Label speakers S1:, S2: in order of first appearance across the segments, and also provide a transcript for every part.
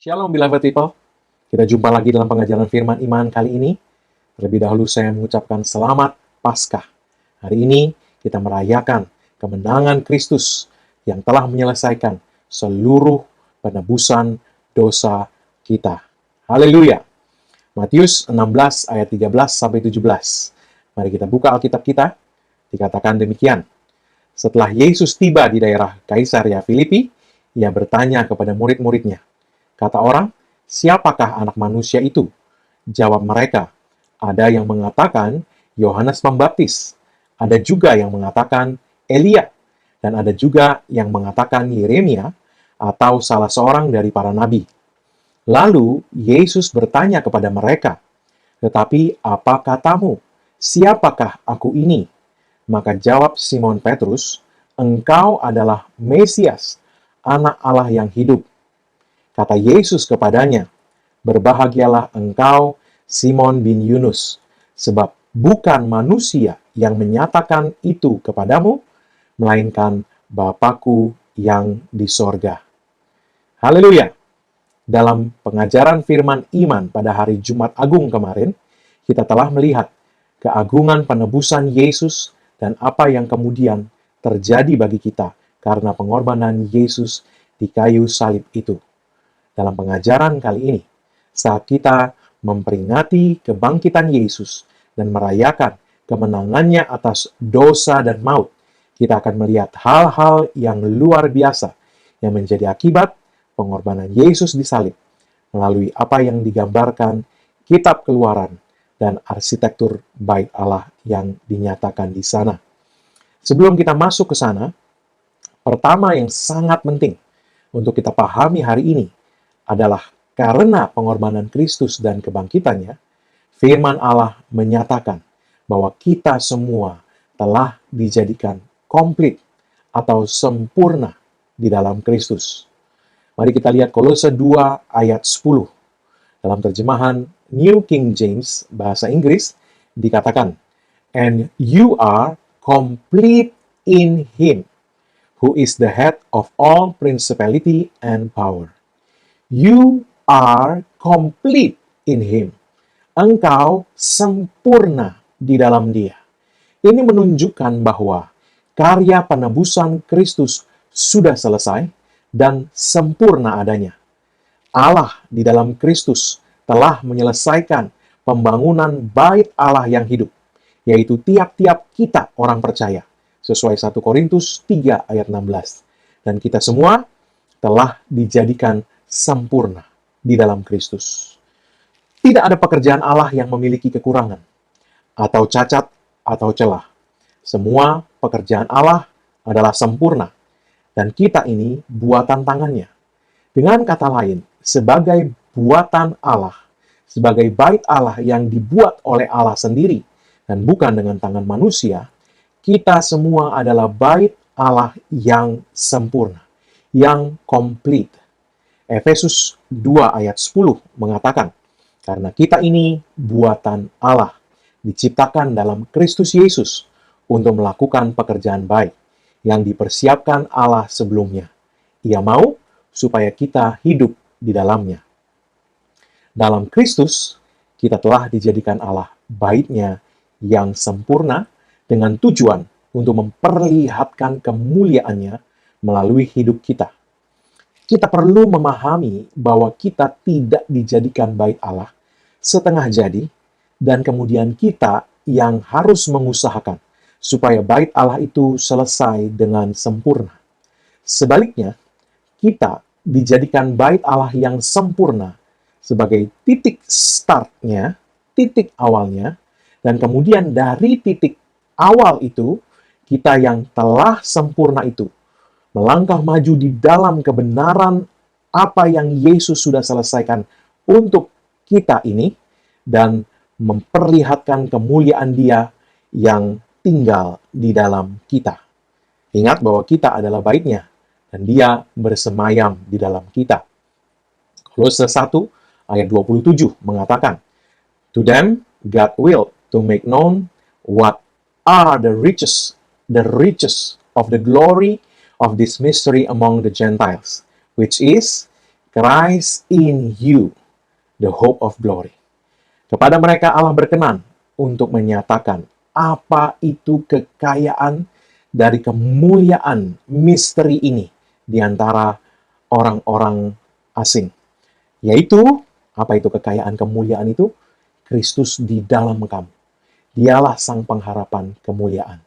S1: Shalom beloved people, kita jumpa lagi dalam pengajaran firman iman kali ini. Terlebih dahulu saya mengucapkan selamat Paskah. Hari ini kita merayakan kemenangan Kristus yang telah menyelesaikan seluruh penebusan dosa kita. Haleluya. Matius 16 ayat 13-17. Mari kita buka Alkitab kita. Dikatakan demikian. Setelah Yesus tiba di daerah Kaisaria Filipi, ia bertanya kepada murid-muridnya, kata orang, siapakah anak manusia itu? Jawab mereka, ada yang mengatakan Yohanes Pembaptis, ada juga yang mengatakan Elia, dan ada juga yang mengatakan Yeremia atau salah seorang dari para nabi. Lalu Yesus bertanya kepada mereka, tetapi apa katamu? Siapakah aku ini? Maka jawab Simon Petrus, engkau adalah Mesias, anak Allah yang hidup. Kata Yesus kepadanya, berbahagialah engkau, Simon bin Yunus, sebab bukan manusia yang menyatakan itu kepadamu, melainkan Bapa-Ku yang di sorga. Haleluya! Dalam pengajaran firman iman pada hari Jumat Agung kemarin, kita telah melihat keagungan penebusan Yesus dan apa yang kemudian terjadi bagi kita karena pengorbanan Yesus di kayu salib itu. Dalam pengajaran kali ini, saat kita memperingati kebangkitan Yesus dan merayakan kemenangannya atas dosa dan maut, kita akan melihat hal-hal yang luar biasa yang menjadi akibat pengorbanan Yesus di salib melalui apa yang digambarkan kitab Keluaran dan arsitektur bait Allah yang dinyatakan di sana. Sebelum kita masuk ke sana, pertama yang sangat penting untuk kita pahami hari ini adalah karena pengorbanan Kristus dan kebangkitannya, firman Allah menyatakan bahwa kita semua telah dijadikan komplit atau sempurna di dalam Kristus. Mari kita lihat Kolose 2 ayat 10. Dalam terjemahan New King James, bahasa Inggris, dikatakan, and you are complete in Him, who is the head of all principality and power. You are complete in Him. Engkau sempurna di dalam Dia. Ini menunjukkan bahwa karya penebusan Kristus sudah selesai dan sempurna adanya. Allah di dalam Kristus telah menyelesaikan pembangunan bait Allah yang hidup, yaitu tiap-tiap kita orang percaya, sesuai 1 Korintus 3 ayat 16. Dan kita semua telah dijadikan sempurna di dalam Kristus. Tidak ada pekerjaan Allah yang memiliki kekurangan, atau cacat, atau celah. Semua pekerjaan Allah adalah sempurna, dan kita ini buatan tangannya. Dengan kata lain, sebagai buatan Allah, sebagai bait Allah yang dibuat oleh Allah sendiri, dan bukan dengan tangan manusia, kita semua adalah bait Allah yang sempurna, yang komplit. Efesus 2 ayat 10 mengatakan, karena kita ini buatan Allah, diciptakan dalam Kristus Yesus untuk melakukan pekerjaan baik yang dipersiapkan Allah sebelumnya. Ia mau supaya kita hidup di dalamnya. Dalam Kristus, kita telah dijadikan Allah baitnya yang sempurna dengan tujuan untuk memperlihatkan kemuliaannya melalui hidup kita. Kita perlu memahami bahwa kita tidak dijadikan bait Allah setengah jadi, dan kemudian kita yang harus mengusahakan supaya bait Allah itu selesai dengan sempurna. Sebaliknya, kita dijadikan bait Allah yang sempurna sebagai titik startnya, titik awalnya, dan kemudian dari titik awal itu, kita yang telah sempurna itu melangkah maju di dalam kebenaran apa yang Yesus sudah selesaikan untuk kita ini dan memperlihatkan kemuliaan Dia yang tinggal di dalam kita. Ingat bahwa kita adalah bait-Nya dan Dia bersemayam di dalam kita. Kolose 1 ayat 27 mengatakan, to them God will to make known what are the riches of the glory of this mystery among the Gentiles, which is Christ in you, the hope of glory. Kepada mereka Allah berkenan untuk menyatakan apa itu kekayaan dari kemuliaan misteri ini di antara orang-orang asing. Yaitu, apa itu kekayaan kemuliaan itu? Kristus di dalam kamu. Dialah sang pengharapan kemuliaan.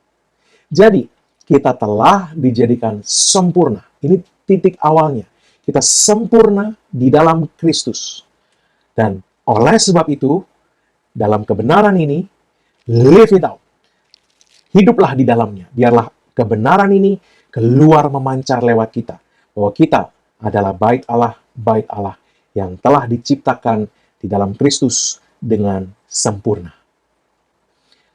S1: Jadi, kita telah dijadikan sempurna. Ini titik awalnya. Kita sempurna di dalam Kristus. Dan oleh sebab itu, dalam kebenaran ini, live it out. Hiduplah di dalamnya. Biarlah kebenaran ini keluar memancar lewat kita. Bahwa kita adalah bait Allah yang telah diciptakan di dalam Kristus dengan sempurna.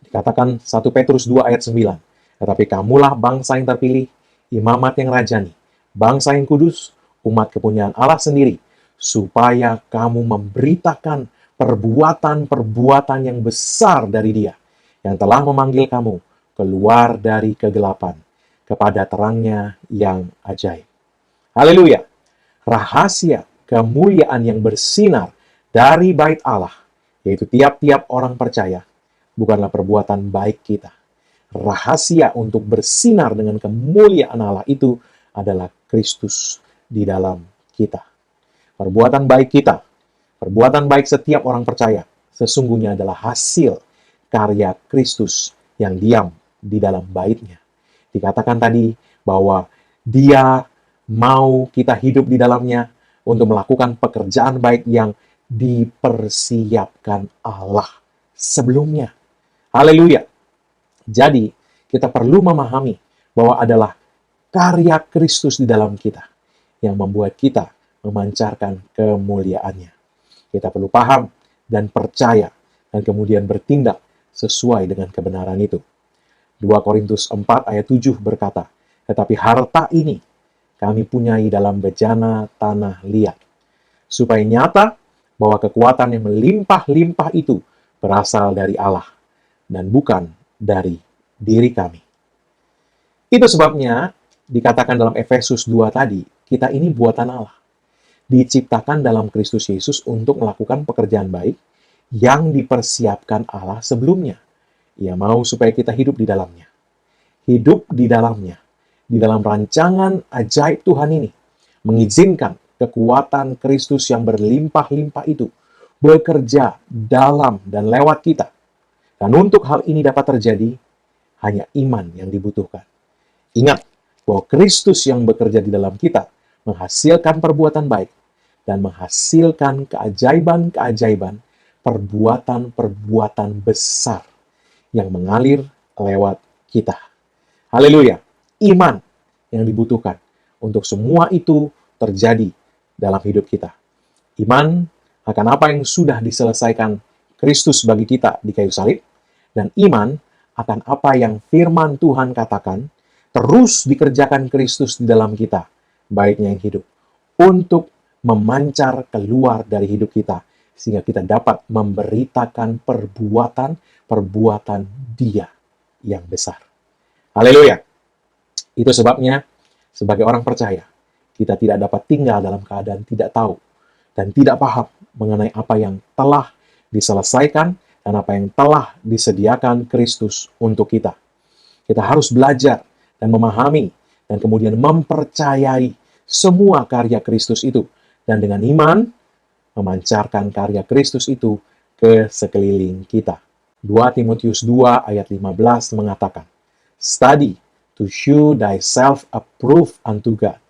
S1: Dikatakan 1 Petrus 2 ayat 9. Tetapi kamulah bangsa yang terpilih, imamat yang rajani, bangsa yang kudus, umat kepunyaan Allah sendiri, supaya kamu memberitakan perbuatan-perbuatan yang besar dari Dia, yang telah memanggil kamu keluar dari kegelapan kepada terangnya yang ajaib. Haleluya! Rahasia kemuliaan yang bersinar dari bait Allah, yaitu tiap-tiap orang percaya, bukanlah perbuatan baik kita. Rahasia untuk bersinar dengan kemuliaan Allah itu adalah Kristus di dalam kita. Perbuatan baik kita, perbuatan baik setiap orang percaya, sesungguhnya adalah hasil karya Kristus yang diam di dalam bait-Nya. Dikatakan tadi bahwa Dia mau kita hidup di dalamnya untuk melakukan pekerjaan baik yang dipersiapkan Allah sebelumnya. Haleluya. Jadi, kita perlu memahami bahwa adalah karya Kristus di dalam kita yang membuat kita memancarkan kemuliaannya. Kita perlu paham dan percaya dan kemudian bertindak sesuai dengan kebenaran itu. 2 Korintus 4 ayat 7 berkata, tetapi harta ini kami punyai dalam bejana tanah liat, supaya nyata bahwa kekuatan yang melimpah-limpah itu berasal dari Allah dan bukan dari diri kami. Itu sebabnya dikatakan dalam Efesus 2 tadi, kita ini buatan Allah. Diciptakan dalam Kristus Yesus untuk melakukan pekerjaan baik yang dipersiapkan Allah sebelumnya. Ia mau supaya kita hidup di dalamnya. Hidup di dalamnya. Di dalam rancangan ajaib Tuhan ini, mengizinkan kekuatan Kristus yang berlimpah-limpah itu bekerja dalam dan lewat kita. Dan untuk hal ini dapat terjadi, hanya iman yang dibutuhkan. Ingat bahwa Kristus yang bekerja di dalam kita menghasilkan perbuatan baik dan menghasilkan keajaiban-keajaiban, perbuatan-perbuatan besar yang mengalir lewat kita. Haleluya! Iman yang dibutuhkan untuk semua itu terjadi dalam hidup kita. Iman akan apa yang sudah diselesaikan Kristus bagi kita di kayu salib, dan iman akan apa yang firman Tuhan katakan terus dikerjakan Kristus di dalam kita, baiknya yang hidup, untuk memancar keluar dari hidup kita, sehingga kita dapat memberitakan perbuatan-perbuatan Dia yang besar. Haleluya! Itu sebabnya, sebagai orang percaya, kita tidak dapat tinggal dalam keadaan tidak tahu dan tidak paham mengenai apa yang telah diselesaikan dan apa yang telah disediakan Kristus untuk kita. Kita harus belajar dan memahami dan kemudian mempercayai semua karya Kristus itu, dan dengan iman memancarkan karya Kristus itu ke sekeliling kita. 2 Timotius 2 ayat 15 mengatakan, study to shew thyself approved unto God,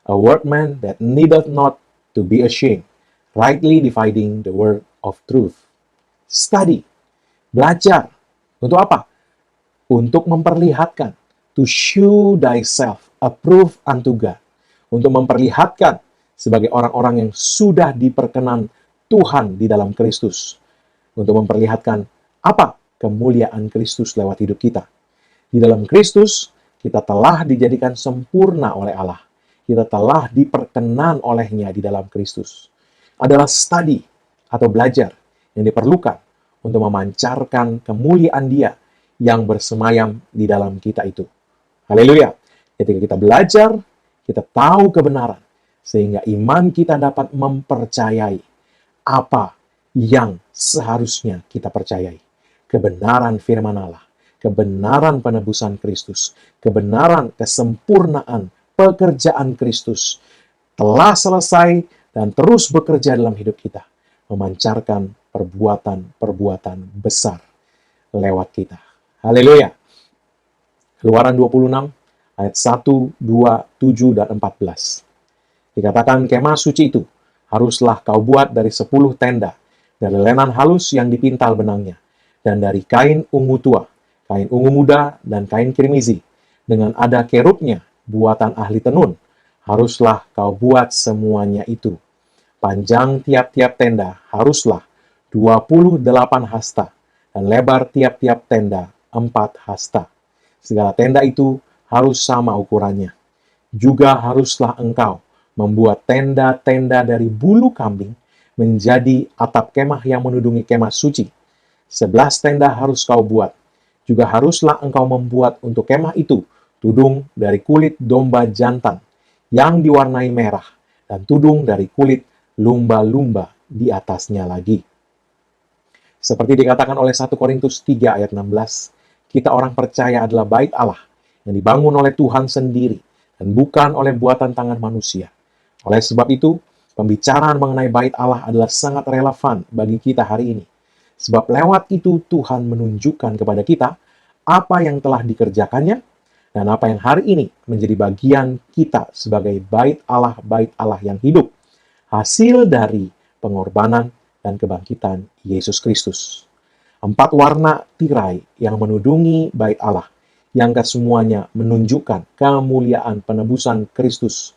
S1: a workman that needeth not to be ashamed, rightly dividing the word of truth. Study, belajar. Untuk apa? Untuk memperlihatkan, to shew thyself approved unto God. Untuk memperlihatkan sebagai orang-orang yang sudah diperkenan Tuhan di dalam Kristus. Untuk memperlihatkan apa kemuliaan Kristus lewat hidup kita. Di dalam Kristus, kita telah dijadikan sempurna oleh Allah. Kita telah diperkenan oleh-Nya di dalam Kristus. Adalah study atau belajar yang diperlukan untuk memancarkan kemuliaan Dia yang bersemayam di dalam kita itu. Haleluya! Ketika kita belajar, kita tahu kebenaran, sehingga iman kita dapat mempercayai apa yang seharusnya kita percayai. Kebenaran firman Allah, kebenaran penebusan Kristus, kebenaran kesempurnaan pekerjaan Kristus telah selesai dan terus bekerja dalam hidup kita, memancarkan perbuatan-perbuatan besar lewat kita. Haleluya. Keluaran 26 ayat 1, 2, 7, dan 14. Dikatakan kemah suci itu haruslah kau buat dari 10 tenda, dari lenan halus yang dipintal benangnya, dan dari kain ungu tua, kain ungu muda, dan kain kirmizi, dengan ada kerubnya, buatan ahli tenun. Haruslah kau buat semuanya itu. Panjang tiap-tiap tenda haruslah 28 hasta, dan lebar tiap-tiap tenda 4 hasta. Segala tenda itu harus sama ukurannya. Juga haruslah engkau membuat tenda-tenda dari bulu kambing menjadi atap kemah yang menudungi kemah suci. 11 tenda harus kau buat. Juga haruslah engkau membuat untuk kemah itu tudung dari kulit domba jantan yang diwarnai merah, dan tudung dari kulit lumba-lumba di atasnya lagi. Seperti dikatakan oleh 1 Korintus 3 ayat 16, kita orang percaya adalah bait Allah yang dibangun oleh Tuhan sendiri dan bukan oleh buatan tangan manusia. Oleh sebab itu, pembicaraan mengenai bait Allah adalah sangat relevan bagi kita hari ini. Sebab lewat itu Tuhan menunjukkan kepada kita apa yang telah dikerjakannya dan apa yang hari ini menjadi bagian kita sebagai bait Allah yang hidup, hasil dari pengorbanan dan kebangkitan Yesus Kristus. 4 warna tirai yang menudungi bait Allah, yang kesemuanya menunjukkan kemuliaan penebusan Kristus.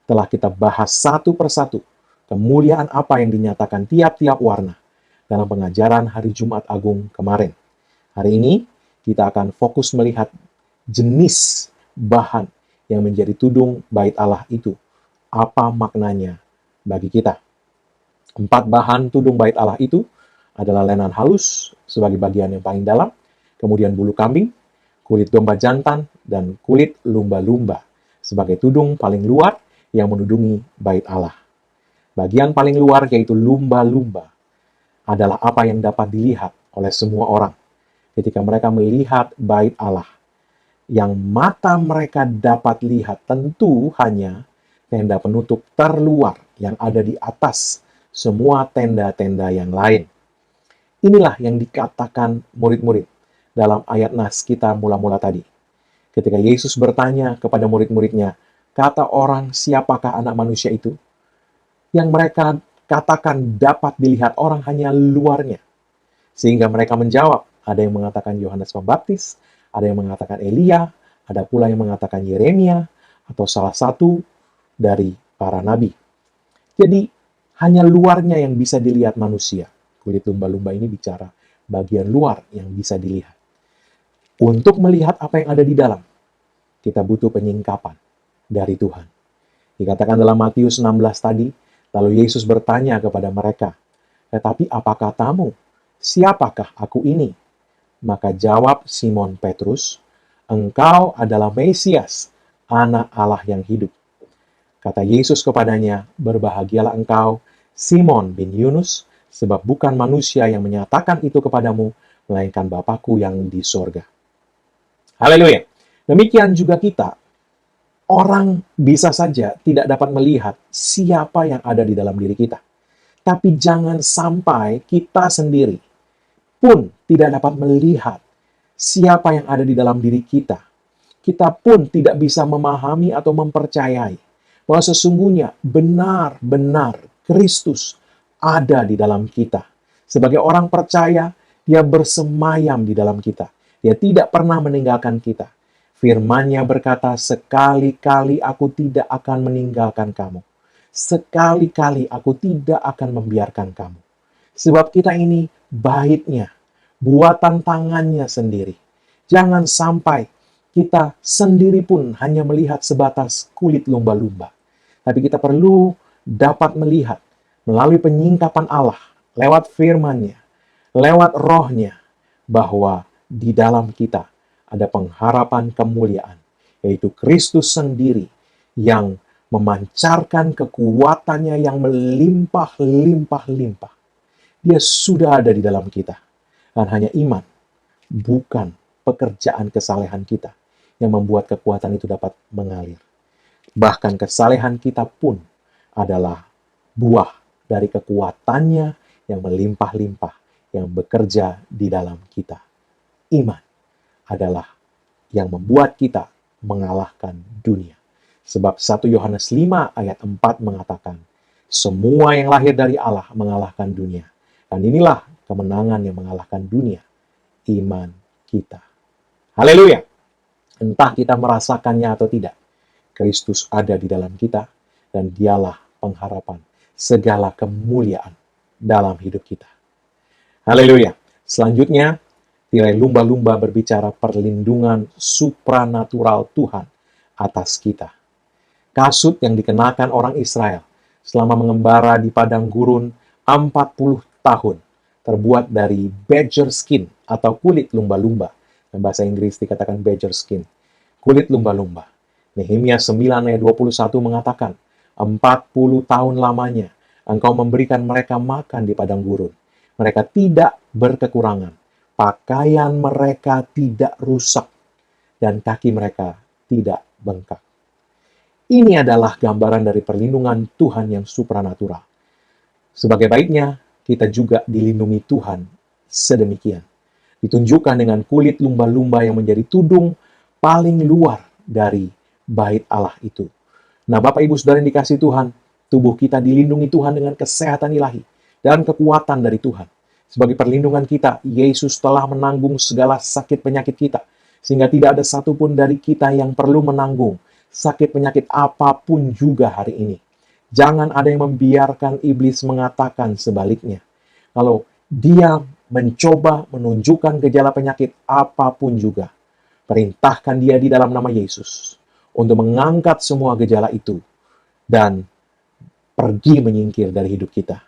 S1: Telah kita bahas satu persatu kemuliaan apa yang dinyatakan tiap-tiap warna dalam pengajaran hari Jumat Agung kemarin. Hari ini kita akan fokus melihat jenis bahan yang menjadi tudung bait Allah itu. Apa maknanya bagi kita? 4 bahan tudung bait Allah itu adalah lenan halus sebagai bagian yang paling dalam, kemudian bulu kambing, kulit domba jantan, dan kulit lumba-lumba sebagai tudung paling luar yang menudungi bait Allah. Bagian paling luar, yaitu lumba-lumba, adalah apa yang dapat dilihat oleh semua orang ketika mereka melihat bait Allah. Yang mata mereka dapat lihat tentu hanya tenda penutup terluar yang ada di atas semua tenda-tenda yang lain. Inilah yang dikatakan murid-murid dalam ayat nas kita mula-mula tadi. Ketika Yesus bertanya kepada murid-muridnya, kata orang, siapakah anak manusia itu? Yang mereka katakan dapat dilihat orang hanya luarnya. Sehingga mereka menjawab, ada yang mengatakan Yohanes Pembaptis, ada yang mengatakan Elia, ada pula yang mengatakan Yeremia, atau salah satu dari para nabi. Jadi, hanya luarnya yang bisa dilihat manusia. Kulit lumba-lumba ini bicara bagian luar yang bisa dilihat. Untuk melihat apa yang ada di dalam, kita butuh penyingkapan dari Tuhan. Dikatakan dalam Matius 16 tadi, lalu Yesus bertanya kepada mereka, tetapi apa katamu? Siapakah aku ini? Maka jawab Simon Petrus, engkau adalah Mesias, anak Allah yang hidup. Kata Yesus kepadanya, berbahagialah engkau, Simon bin Yunus, sebab bukan manusia yang menyatakan itu kepadamu, melainkan Bapa-Ku yang di sorga. Haleluya. Demikian juga kita, orang bisa saja tidak dapat melihat siapa yang ada di dalam diri kita. Tapi jangan sampai kita sendiri pun tidak dapat melihat siapa yang ada di dalam diri kita. Kita pun tidak bisa memahami atau mempercayai bahwa sesungguhnya benar-benar Kristus ada di dalam kita. Sebagai orang percaya, Dia bersemayam di dalam kita. Dia tidak pernah meninggalkan kita. Firman-Nya berkata, sekali-kali aku tidak akan meninggalkan kamu. Sekali-kali aku tidak akan membiarkan kamu. Sebab kita ini bait-Nya, buatan tangannya sendiri. Jangan sampai kita sendiri pun hanya melihat sebatas kulit lumba-lumba. Tapi kita perlu dapat melihat melalui penyingkapan Allah, lewat firman-Nya, lewat roh-Nya, bahwa di dalam kita ada pengharapan kemuliaan, yaitu Kristus sendiri yang memancarkan kekuatannya yang melimpah-limpah-limpah. Dia sudah ada di dalam kita. Dan hanya iman, bukan pekerjaan kesalehan kita yang membuat kekuatan itu dapat mengalir. Bahkan kesalehan kita pun adalah buah dari kekuatannya yang melimpah-limpah, yang bekerja di dalam kita. Iman adalah yang membuat kita mengalahkan dunia. Sebab 1 Yohanes 5 ayat 4 mengatakan, semua yang lahir dari Allah mengalahkan dunia. Dan inilah kemenangan yang mengalahkan dunia, iman kita. Haleluya! Entah kita merasakannya atau tidak, Kristus ada di dalam kita, dan dialah pengharapan segala kemuliaan dalam hidup kita. Haleluya! Selanjutnya, tirai lumba-lumba berbicara perlindungan supranatural Tuhan atas kita. Kasut yang dikenakan orang Israel selama mengembara di padang gurun 40 tahun terbuat dari badger skin atau kulit lumba-lumba. Dalam bahasa Inggris dikatakan badger skin. Kulit lumba-lumba. Nehemia 9 ayat 21 mengatakan, 40 tahun lamanya engkau memberikan mereka makan di padang gurun. Mereka tidak berkekurangan. Pakaian mereka tidak rusak. Dan kaki mereka tidak bengkak. Ini adalah gambaran dari perlindungan Tuhan yang supranatural. Sebagai baiknya, kita juga dilindungi Tuhan sedemikian. Ditunjukkan dengan kulit lumba-lumba yang menjadi tudung paling luar dari bait Allah itu. Nah, Bapak Ibu Saudara yang dikasihi Tuhan, tubuh kita dilindungi Tuhan dengan kesehatan ilahi dan kekuatan dari Tuhan. Sebagai perlindungan kita, Yesus telah menanggung segala sakit penyakit kita, sehingga tidak ada satupun dari kita yang perlu menanggung sakit penyakit apapun juga hari ini. Jangan ada yang membiarkan iblis mengatakan sebaliknya. Kalau dia mencoba menunjukkan gejala penyakit apapun juga, perintahkan dia di dalam nama Yesus untuk mengangkat semua gejala itu dan pergi menyingkir dari hidup kita.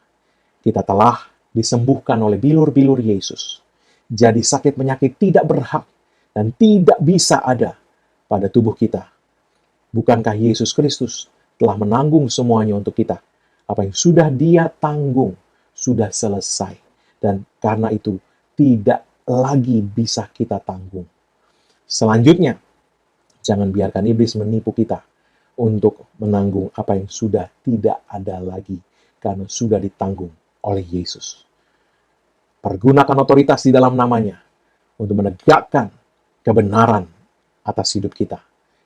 S1: Kita telah disembuhkan oleh bilur-bilur Yesus. Jadi sakit penyakit tidak berhak dan tidak bisa ada pada tubuh kita. Bukankah Yesus Kristus telah menanggung semuanya untuk kita? Apa yang sudah Dia tanggung sudah selesai. Dan karena itu tidak lagi bisa kita tanggung. Selanjutnya, jangan biarkan iblis menipu kita untuk menanggung apa yang sudah tidak ada lagi karena sudah ditanggung oleh Yesus. Pergunakan otoritas di dalam namanya untuk menegakkan kebenaran atas hidup kita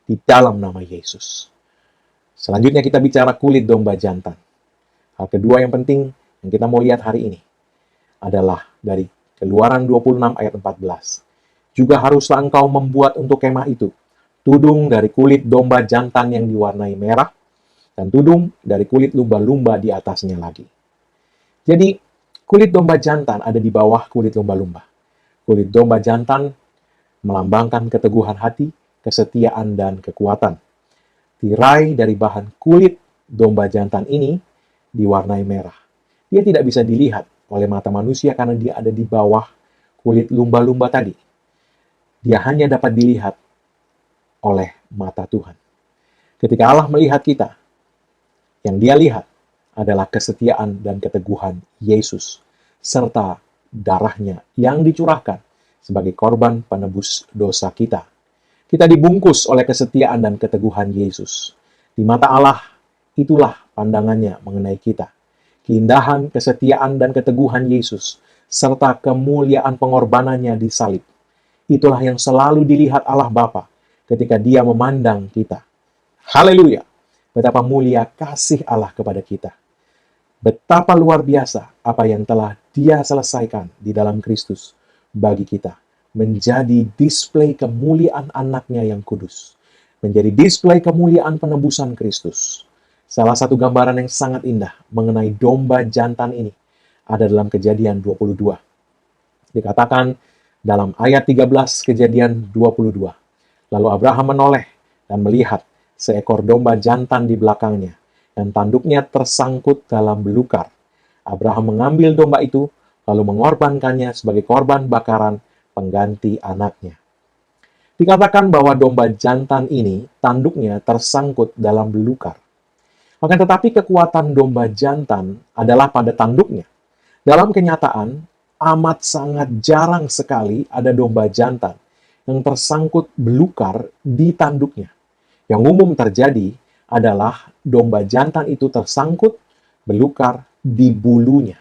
S1: di dalam nama Yesus. Selanjutnya kita bicara kulit domba jantan. Hal kedua yang penting yang kita mau lihat hari ini adalah dari Keluaran 26 ayat 14. Juga haruslah engkau membuat untuk kemah itu tudung dari kulit domba jantan yang diwarnai merah dan tudung dari kulit lumba-lumba di atasnya lagi. Jadi, kulit domba jantan ada di bawah kulit lumba-lumba. Kulit domba jantan melambangkan keteguhan hati, kesetiaan, dan kekuatan. Tirai dari bahan kulit domba jantan ini diwarnai merah. Dia tidak bisa dilihat oleh mata manusia karena dia ada di bawah kulit lumba-lumba tadi. Dia hanya dapat dilihat oleh mata Tuhan. Ketika Allah melihat kita, yang Dia lihat adalah kesetiaan dan keteguhan Yesus, serta darahnya yang dicurahkan sebagai korban penebus dosa kita. Kita dibungkus oleh kesetiaan dan keteguhan Yesus. Di mata Allah, itulah pandangannya mengenai kita. Keindahan, kesetiaan, dan keteguhan Yesus, serta kemuliaan pengorbanannya di salib. Itulah yang selalu dilihat Allah Bapa ketika Dia memandang kita. Haleluya! Betapa mulia kasih Allah kepada kita. Betapa luar biasa apa yang telah Dia selesaikan di dalam Kristus bagi kita. Menjadi display kemuliaan anaknya yang kudus. Menjadi display kemuliaan penebusan Kristus. Salah satu gambaran yang sangat indah mengenai domba jantan ini ada dalam Kejadian 22. Dikatakan dalam ayat 13 Kejadian 22. Lalu Abraham menoleh dan melihat seekor domba jantan di belakangnya, dan tanduknya tersangkut dalam belukar. Abraham mengambil domba itu, lalu mengorbankannya sebagai korban bakaran pengganti anaknya. Dikatakan bahwa domba jantan ini tanduknya tersangkut dalam belukar. Akan tetapi kekuatan domba jantan adalah pada tanduknya. Dalam kenyataan, amat sangat jarang sekali ada domba jantan yang tersangkut belukar di tanduknya. Yang umum terjadi adalah domba jantan itu tersangkut belukar di bulunya.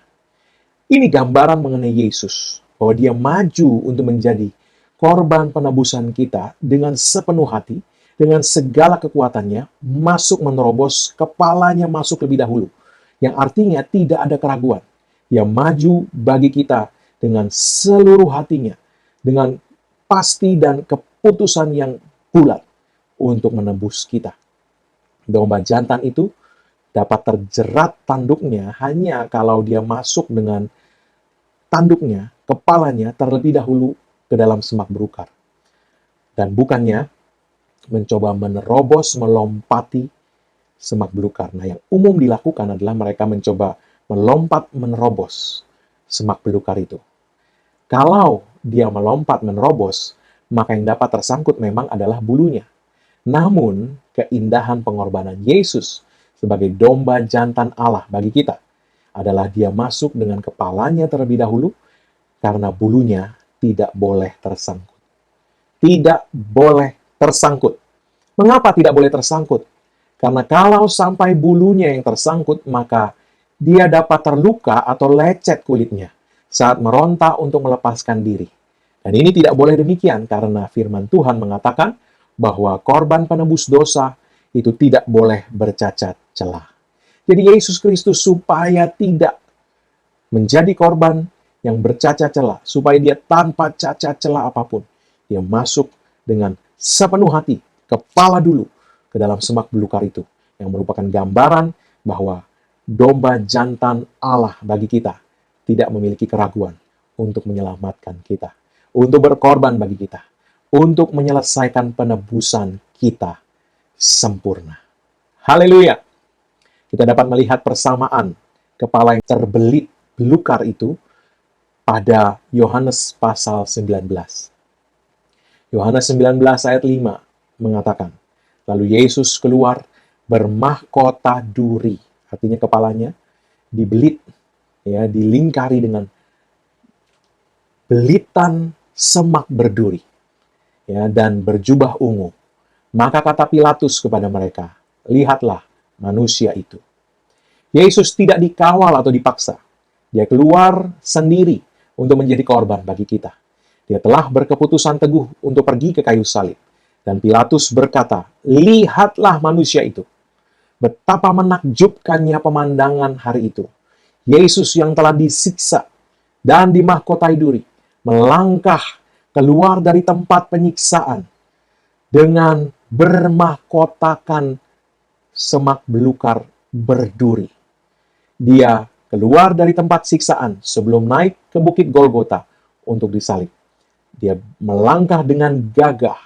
S1: Ini gambaran mengenai Yesus, bahwa dia maju untuk menjadi korban penebusan kita dengan sepenuh hati, dengan segala kekuatannya, masuk menerobos, kepalanya masuk lebih dahulu. Yang artinya tidak ada keraguan. Dia maju bagi kita dengan seluruh hatinya, dengan pasti dan keputusan yang bulat untuk menebus kita. Domba jantan itu dapat terjerat tanduknya hanya kalau dia masuk dengan tanduknya, kepalanya terlebih dahulu ke dalam semak belukar. Dan bukannya mencoba menerobos, melompati semak belukar. Nah, yang umum dilakukan adalah mereka mencoba melompat menerobos semak belukar itu. Kalau dia melompat menerobos, maka yang dapat tersangkut memang adalah bulunya. Namun, keindahan pengorbanan Yesus sebagai domba jantan Allah bagi kita adalah dia masuk dengan kepalanya terlebih dahulu karena bulunya tidak boleh tersangkut. Tidak boleh tersangkut. Mengapa tidak boleh tersangkut? Karena kalau sampai bulunya yang tersangkut, maka dia dapat terluka atau lecet kulitnya saat meronta untuk melepaskan diri. Dan ini tidak boleh demikian karena firman Tuhan mengatakan bahwa korban penebus dosa itu tidak boleh bercacat celah. Jadi Yesus Kristus supaya tidak menjadi korban yang bercacat celah, supaya dia tanpa cacat celah apapun, dia masuk dengan sepenuh hati, kepala dulu, ke dalam semak belukar itu, yang merupakan gambaran bahwa domba jantan Allah bagi kita tidak memiliki keraguan untuk menyelamatkan kita, untuk berkorban bagi kita, untuk menyelesaikan penebusan kita sempurna. Haleluya! Kita dapat melihat persamaan kepala yang terbelit belukar itu pada Yohanes pasal 19. Yohanes 19 ayat 5 mengatakan, lalu Yesus keluar bermahkota duri, artinya kepalanya dibelit, ya, dilingkari dengan belitan semak berduri, ya, dan berjubah ungu. Maka kata Pilatus kepada mereka, lihatlah manusia itu. Yesus tidak dikawal atau dipaksa. Dia keluar sendiri untuk menjadi korban bagi kita. Dia telah berkeputusan teguh untuk pergi ke kayu salib. Dan Pilatus berkata, lihatlah manusia itu. Betapa menakjubkannya pemandangan hari itu. Yesus yang telah disiksa dan dimahkotai duri, melangkah keluar dari tempat penyiksaan dengan bermahkotakan semak belukar berduri. Dia keluar dari tempat siksaan sebelum naik ke bukit Golgota untuk disalib. Dia melangkah dengan gagah,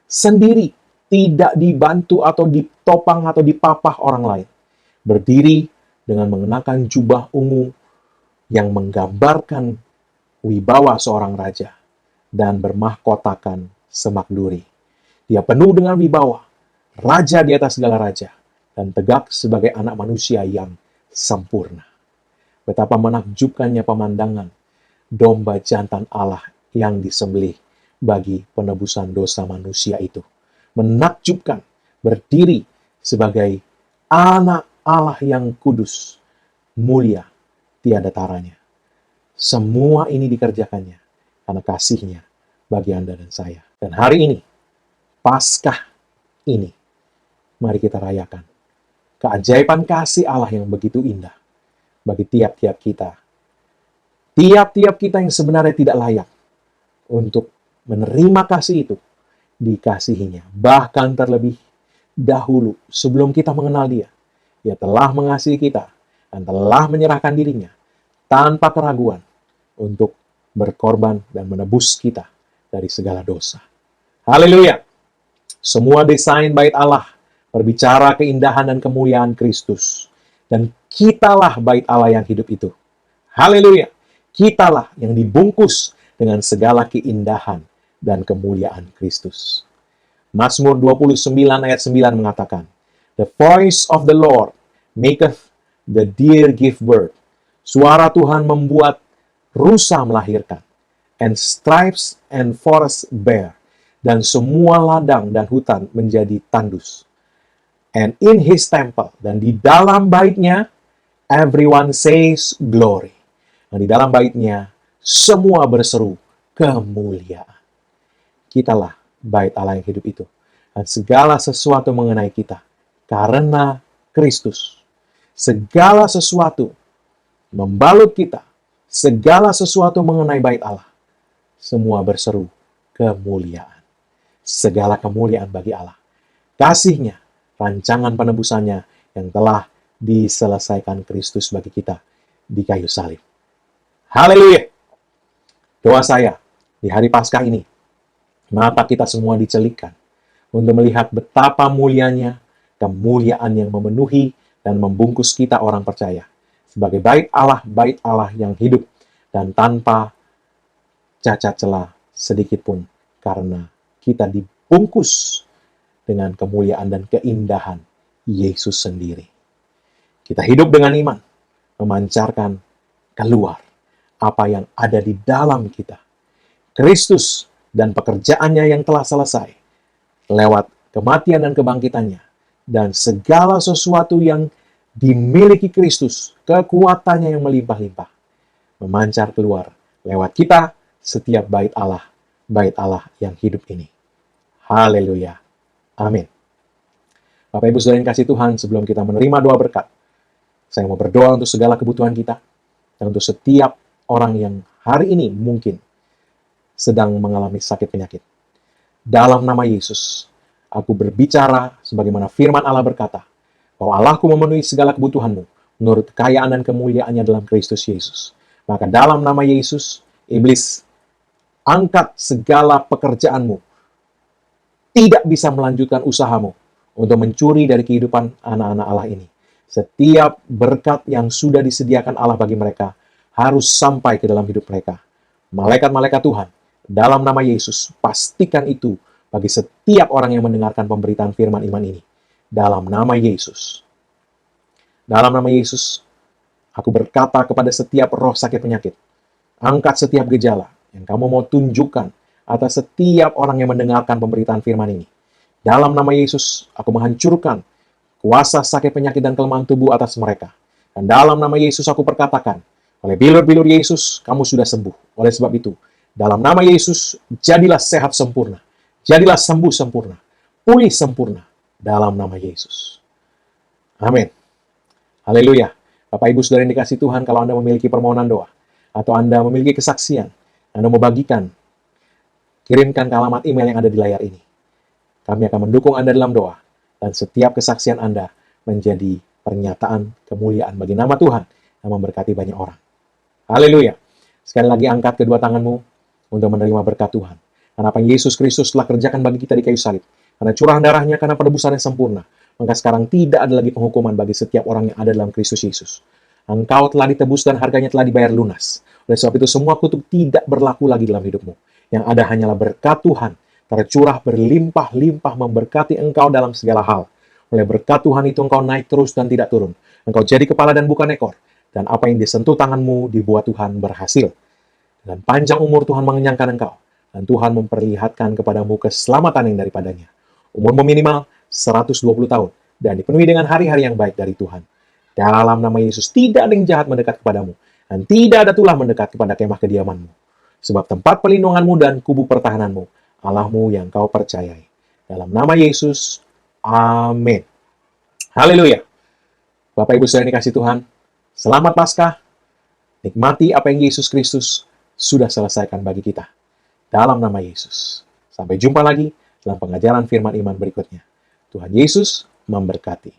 S1: sendiri, tidak dibantu atau ditopang atau dipapah orang lain. Berdiri dengan mengenakan jubah ungu yang menggambarkan wibawa seorang raja dan bermahkotakan semak duri. Dia penuh dengan wibawa, raja di atas segala raja, dan tegak sebagai anak manusia yang sempurna. Betapa menakjubkannya pemandangan domba jantan Allah yang disembelih bagi penebusan dosa manusia itu. Menakjubkan, berdiri sebagai anak Allah yang kudus, mulia, tiada taranya. Semua ini dikerjakannya karena kasih-Nya bagi Anda dan saya. Dan hari ini, Paskah ini, mari kita rayakan keajaiban kasih Allah yang begitu indah bagi tiap-tiap kita. Tiap-tiap kita yang sebenarnya tidak layak untuk menerima kasih itu, dikasihinya. Bahkan terlebih dahulu, sebelum kita mengenal Dia, Dia telah mengasihi kita dan telah menyerahkan dirinya tanpa keraguan untuk berkorban dan menebus kita dari segala dosa. Haleluya! Semua desain bait Allah berbicara keindahan dan kemuliaan Kristus. Dan kitalah bait Allah yang hidup itu. Haleluya! Kitalah yang dibungkus dengan segala keindahan dan kemuliaan Kristus. Mazmur 29 ayat 9 mengatakan, The voice of the Lord maketh the deer give birth. Suara Tuhan membuat rusa melahirkan. And stripes and forest bear. Dan semua ladang dan hutan menjadi tandus. And in his temple, dan di dalam baitnya, everyone says glory. Dan di dalam baitnya, semua berseru kemuliaan. Kitalah bait Allah yang hidup itu. Dan segala sesuatu mengenai kita. Karena Kristus. Segala sesuatu membalut kita. Segala sesuatu mengenai bait Allah. Semua berseru kemuliaan. Segala kemuliaan bagi Allah. Kasih-Nya, rancangan penebusannya yang telah diselesaikan Kristus bagi kita di kayu salib. Haleluya! Doa saya di hari Paskah ini, mata kita semua dicelikkan untuk melihat betapa mulianya kemuliaan yang memenuhi dan membungkus kita orang percaya sebagai bait Allah yang hidup dan tanpa cacat celah sedikit pun, karena kita dibungkus dengan kemuliaan dan keindahan Yesus sendiri. Kita hidup dengan iman, memancarkan keluar apa yang ada di dalam kita. Kristus dan pekerjaannya yang telah selesai lewat kematian dan kebangkitannya, dan segala sesuatu yang dimiliki Kristus, kekuatannya yang melimpah-limpah, memancar keluar lewat kita setiap bait Allah yang hidup ini. Haleluya. Amin. Bapak Ibu Saudara yang kasih Tuhan, sebelum kita menerima doa berkat, saya mau berdoa untuk segala kebutuhan kita, dan untuk setiap orang yang hari ini mungkin sedang mengalami sakit penyakit. Dalam nama Yesus, aku berbicara sebagaimana firman Allah berkata, bahwa Allahku memenuhi segala kebutuhanmu menurut kekayaan dan kemuliaannya dalam Kristus Yesus. Maka dalam nama Yesus, iblis, angkat segala pekerjaanmu. Tidak bisa melanjutkan usahamu untuk mencuri dari kehidupan anak-anak Allah ini. Setiap berkat yang sudah disediakan Allah bagi mereka harus sampai ke dalam hidup mereka. Malaikat-malaikat Tuhan, dalam nama Yesus, pastikan itu bagi setiap orang yang mendengarkan pemberitaan firman iman ini. Dalam nama Yesus. Dalam nama Yesus, aku berkata kepada setiap roh sakit penyakit, angkat setiap gejala yang kamu mau tunjukkan atas setiap orang yang mendengarkan pemberitaan firman ini. Dalam nama Yesus, aku menghancurkan kuasa sakit penyakit dan kelemahan tubuh atas mereka. Dan dalam nama Yesus aku perkatakan, oleh bilur-bilur Yesus, kamu sudah sembuh. Oleh sebab itu, dalam nama Yesus, jadilah sehat sempurna. Jadilah sembuh sempurna. Pulih sempurna. Dalam nama Yesus. Amin. Haleluya. Bapak Ibu Saudara yang dikasih Tuhan, kalau Anda memiliki permohonan doa, atau Anda memiliki kesaksian, Anda mau bagikan, kirimkan ke alamat email yang ada di layar ini. Kami akan mendukung Anda dalam doa, dan setiap kesaksian Anda menjadi pernyataan kemuliaan bagi nama Tuhan yang memberkati banyak orang. Haleluya. Sekali lagi angkat kedua tanganmu untuk menerima berkat Tuhan. Karena apa yang Yesus Kristus telah kerjakan bagi kita di kayu salib. Karena curahan darahnya, karena penebusannya sempurna. Maka sekarang tidak ada lagi penghukuman bagi setiap orang yang ada dalam Kristus Yesus. Engkau telah ditebus dan harganya telah dibayar lunas. Oleh sebab itu semua kutuk tidak berlaku lagi dalam hidupmu. Yang ada hanyalah berkat Tuhan tercurah berlimpah-limpah memberkati engkau dalam segala hal. Oleh berkat Tuhan itu engkau naik terus dan tidak turun. Engkau jadi kepala dan bukan ekor. Dan apa yang disentuh tanganmu dibuat Tuhan berhasil. Dan panjang umur Tuhan mengenyangkan engkau. Dan Tuhan memperlihatkan kepadamu keselamatan yang daripadanya. Umurmu minimal 120 tahun. Dan dipenuhi dengan hari-hari yang baik dari Tuhan. Dalam nama Yesus tidak ada yang jahat mendekat kepadamu. Dan tidak ada tulah mendekat kepada kemah kediamanmu. Sebab tempat perlindunganmu dan kubu pertahananmu, Allahmu yang kau percayai. Dalam nama Yesus, amin. Haleluya. Bapak Ibu Saudara yang dikasih Tuhan, selamat Paskah. Nikmati apa yang Yesus Kristus sudah selesaikan bagi kita. Dalam nama Yesus. Sampai jumpa lagi dalam pengajaran firman iman berikutnya. Tuhan Yesus memberkati.